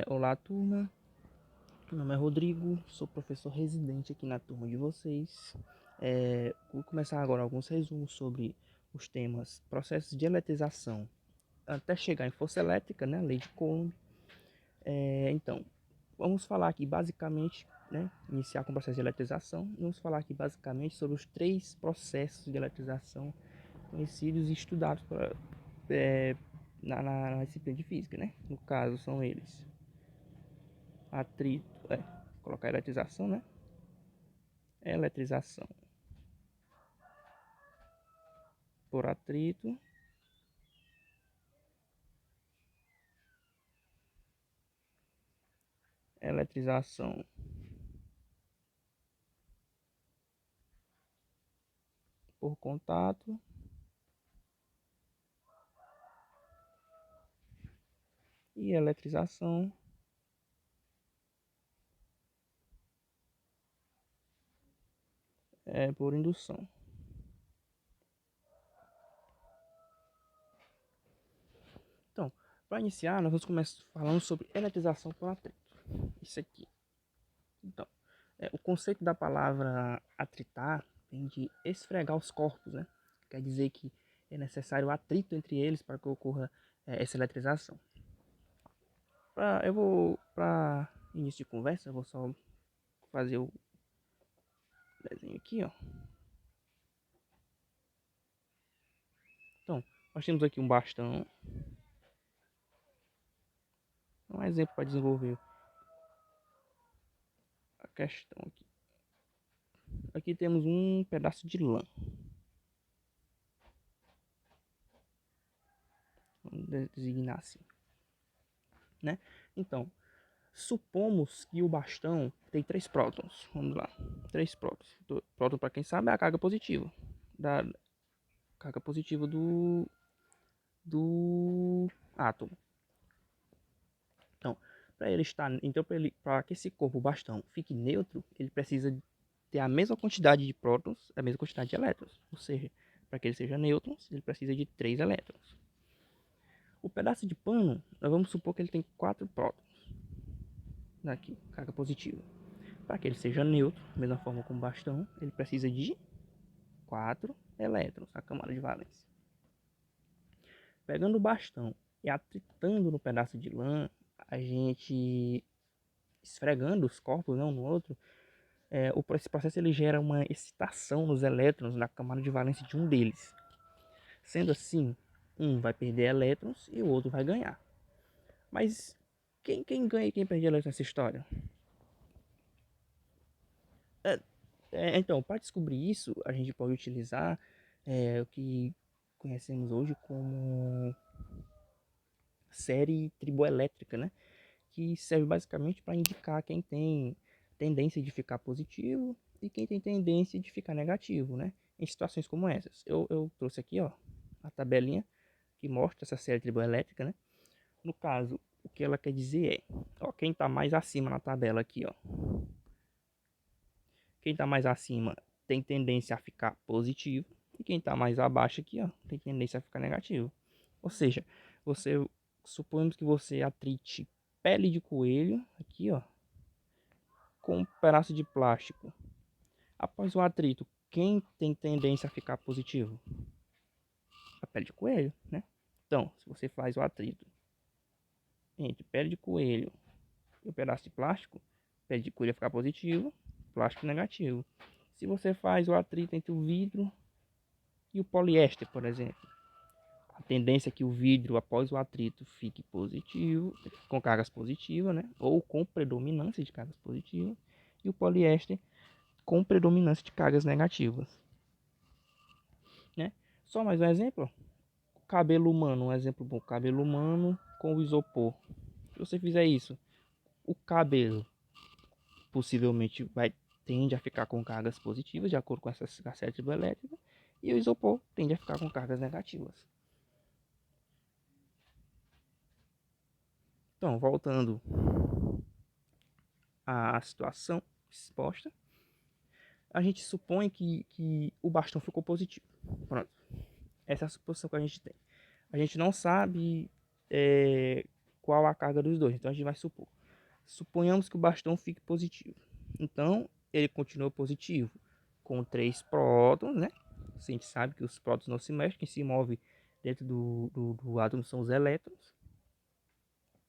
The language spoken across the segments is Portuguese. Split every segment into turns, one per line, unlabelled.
Olá, turma. Meu nome é Rodrigo, sou professor residente aqui na turma de vocês. Vou começar agora alguns resumos sobre os temas processos de eletrização até chegar em força elétrica, né, lei de Coulomb. Então, vamos falar aqui basicamente, né, iniciar com o processo de eletrização. Vamos falar aqui basicamente sobre os três processos de eletrização conhecidos e estudados na disciplina de física, né? No caso, são eles: atrito, colocar eletrização, né? Eletrização por atrito, eletrização por contato e eletrização por indução. Então, para iniciar, nós vamos começar falando sobre eletrização por atrito. Isso aqui. Então, o conceito da palavra atritar vem de esfregar os corpos, né? Quer dizer que é necessário atrito entre eles para que ocorra essa eletrização. Para início de conversa, eu vou só fazer o desenho aqui, ó. Então, nós temos aqui um bastão. Um exemplo para desenvolver a questão aqui. Aqui temos um pedaço de lã. Vamos designar assim, né? Então, supomos que o bastão tem 3 prótons. Vamos lá, 3 prótons. Próton, para quem sabe, é a carga positiva. Da carga positiva do átomo. Então, para que esse corpo bastão fique neutro, ele precisa ter a mesma quantidade de prótons, a mesma quantidade de elétrons. Ou seja, para que ele seja neutro, ele precisa de 3 elétrons. O pedaço de pano, nós vamos supor que ele tem 4 prótons. Aqui, carga positiva. Para que ele seja neutro, da mesma forma como o bastão, ele precisa de 4 elétrons, a camada de valência. Pegando o bastão e atritando no pedaço de lã, a gente esfregando os corpos um no outro, esse processo ele gera uma excitação nos elétrons na camada de valência de um deles. Sendo assim, um vai perder elétrons e o outro vai ganhar. Mas quem ganha e quem perde elétrons nessa história? Então, para descobrir isso, a gente pode utilizar o que conhecemos hoje como série triboelétrica, né? Que serve basicamente para indicar quem tem tendência de ficar positivo e quem tem tendência de ficar negativo, né? Em situações como essas. Eu trouxe aqui, ó, a tabelinha que mostra essa série triboelétrica, né? No caso, o que ela quer dizer ó, quem está mais acima na tabela aqui, ó. Quem está mais acima tem tendência a ficar positivo e quem está mais abaixo aqui, ó, tem tendência a ficar negativo. Ou seja, suponhamos que você atrite pele de coelho aqui, ó, com um pedaço de plástico. Após o atrito, quem tem tendência a ficar positivo? A pele de coelho, né? Então, se você faz o atrito entre pele de coelho e o pedaço de plástico, pele de coelho vai ficar positivo, plástico negativo. Se você faz o atrito entre o vidro e o poliéster, por exemplo, a tendência é que o vidro, após o atrito, fique positivo, com cargas positivas, né? Ou com predominância de cargas positivas, e o poliéster com predominância de cargas negativas, né? Só mais um exemplo. O cabelo humano, um exemplo bom. Cabelo humano com o isopor. Se você fizer isso, o cabelo possivelmente tende a ficar com cargas positivas, de acordo com essa série triboelétrica, e o isopor tende a ficar com cargas negativas. Então, voltando à situação exposta, a gente supõe que o bastão ficou positivo. Pronto. Essa é a suposição que a gente tem. A gente não sabe qual igual a carga dos dois. Então a gente vai supor. Suponhamos que o bastão fique positivo. Então ele continua positivo com 3 prótons, né? A gente sabe que os prótons não se mexem, quem se move dentro do átomo são os elétrons.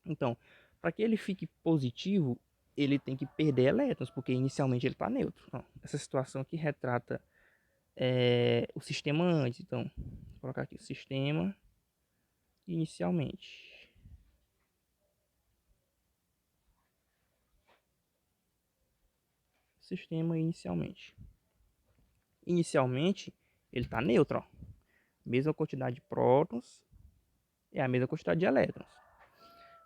Então, para que ele fique positivo, ele tem que perder elétrons, porque inicialmente ele está neutro. Ó, essa situação aqui retrata o sistema antes. Então, vou colocar aqui o sistema inicialmente. Sistema inicialmente. Inicialmente, ele está neutro. Ó. Mesma quantidade de prótons é a mesma quantidade de elétrons.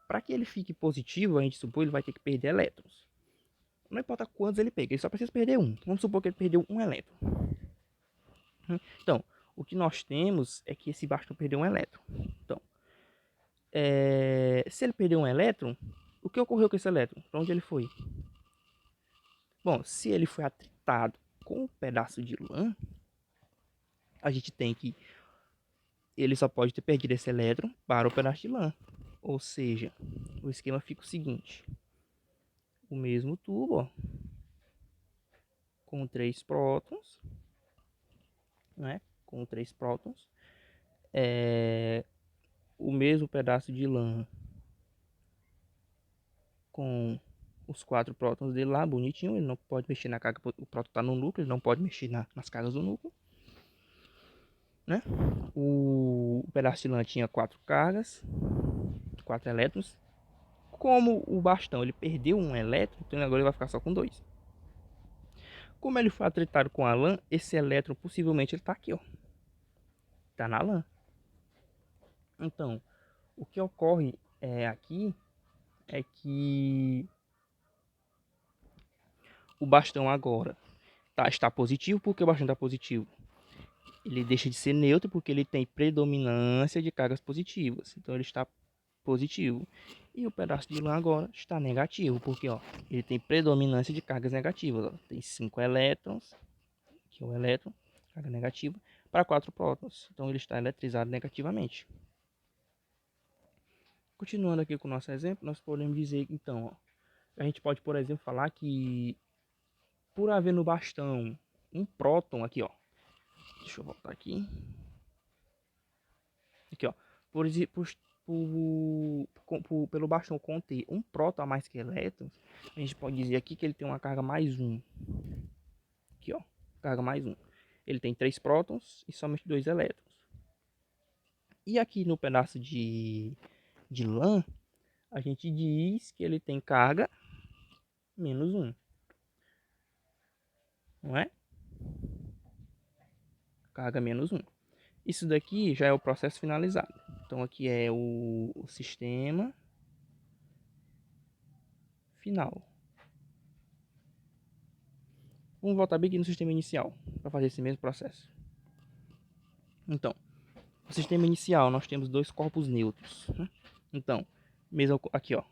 Para que ele fique positivo, a gente supõe que ele vai ter que perder elétrons. Não importa quantos ele pega, ele só precisa perder um. Vamos supor que ele perdeu um elétron. Então, o que nós temos é que esse bastão perdeu um elétron. Então, se ele perdeu um elétron, o que ocorreu com esse elétron? Para onde ele foi? Bom, se ele foi atritado com um pedaço de lã, a gente tem que ele só pode ter perdido esse elétron para o pedaço de lã. Ou seja, o esquema fica o seguinte: o mesmo tubo, ó, com 3 prótons, né? Com 3 prótons, o mesmo pedaço de lã com os 4 prótons dele lá, bonitinho. Ele não pode mexer na carga, o próton está no núcleo, ele não pode mexer nas cargas do núcleo, né? O pedaço de lã tinha 4 cargas, 4 elétrons. Como o bastão ele perdeu um elétron, então agora ele vai ficar só com 2. Como ele foi atritado com a lã, esse elétron possivelmente ele está aqui, ó. Está na lã. Então, o que ocorre aqui é que o bastão agora está positivo. Por que o bastão está positivo? Ele deixa de ser neutro porque ele tem predominância de cargas positivas. Então ele está positivo. E o pedaço de lã agora está negativo, porque ó, ele tem predominância de cargas negativas. Ó. Tem 5 elétrons, que é o elétron, carga negativa, para 4 prótons. Então ele está eletrizado negativamente. Continuando aqui com o nosso exemplo, nós podemos dizer, então, ó, a gente pode, por exemplo, falar que por haver no bastão um próton aqui, ó. Deixa eu voltar aqui. Aqui, ó. Pelo bastão conter um próton a mais que elétrons, a gente pode dizer aqui que ele tem uma carga mais 1. Aqui, ó. Carga mais 1. Ele tem 3 prótons e somente 2 elétrons. E aqui no pedaço de lã, a gente diz que ele tem carga menos 1. Não é? Carga menos 1. Isso daqui já é o processo finalizado. Então aqui é o sistema final. Vamos voltar bem aqui no sistema inicial para fazer esse mesmo processo. Então, no sistema inicial nós temos 2 corpos neutros. Né? Então, mesmo aqui, ó.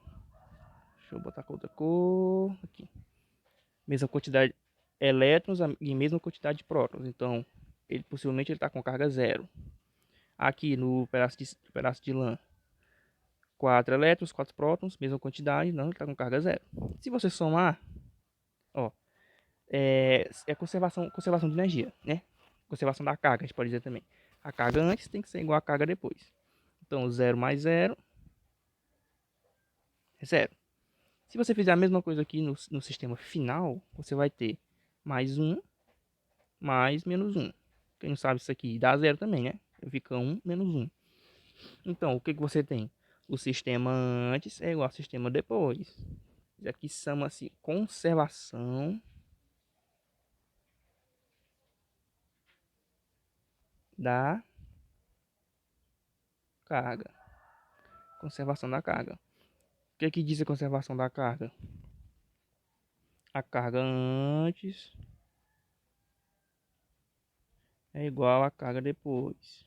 Deixa eu botar com outra cor. Aqui. Mesma quantidade de elétrons e mesma quantidade de prótons. Então, ele possivelmente está com carga 0. Aqui no pedaço de lã, 4 elétrons, 4 prótons, mesma quantidade, não, ele está com carga 0. Se você somar, ó, conservação de energia, né? Conservação da carga, a gente pode dizer também. A carga antes tem que ser igual à carga depois. Então, 0 mais 0 é 0. Se você fizer a mesma coisa aqui no sistema final, você vai ter mais 1 mais menos 1. Quem não sabe isso aqui dá 0 também, né? Fica 1 menos 1. Então, o que você tem? O sistema antes é igual ao sistema depois. Isso aqui chama-se conservação da carga. Conservação da carga. O que diz a conservação da carga? A carga antes é igual à carga depois.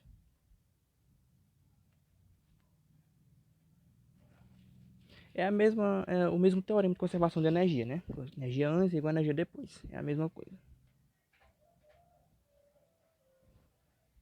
É o mesmo teorema de conservação de energia, né? Energia antes é igual a energia depois. É a mesma coisa.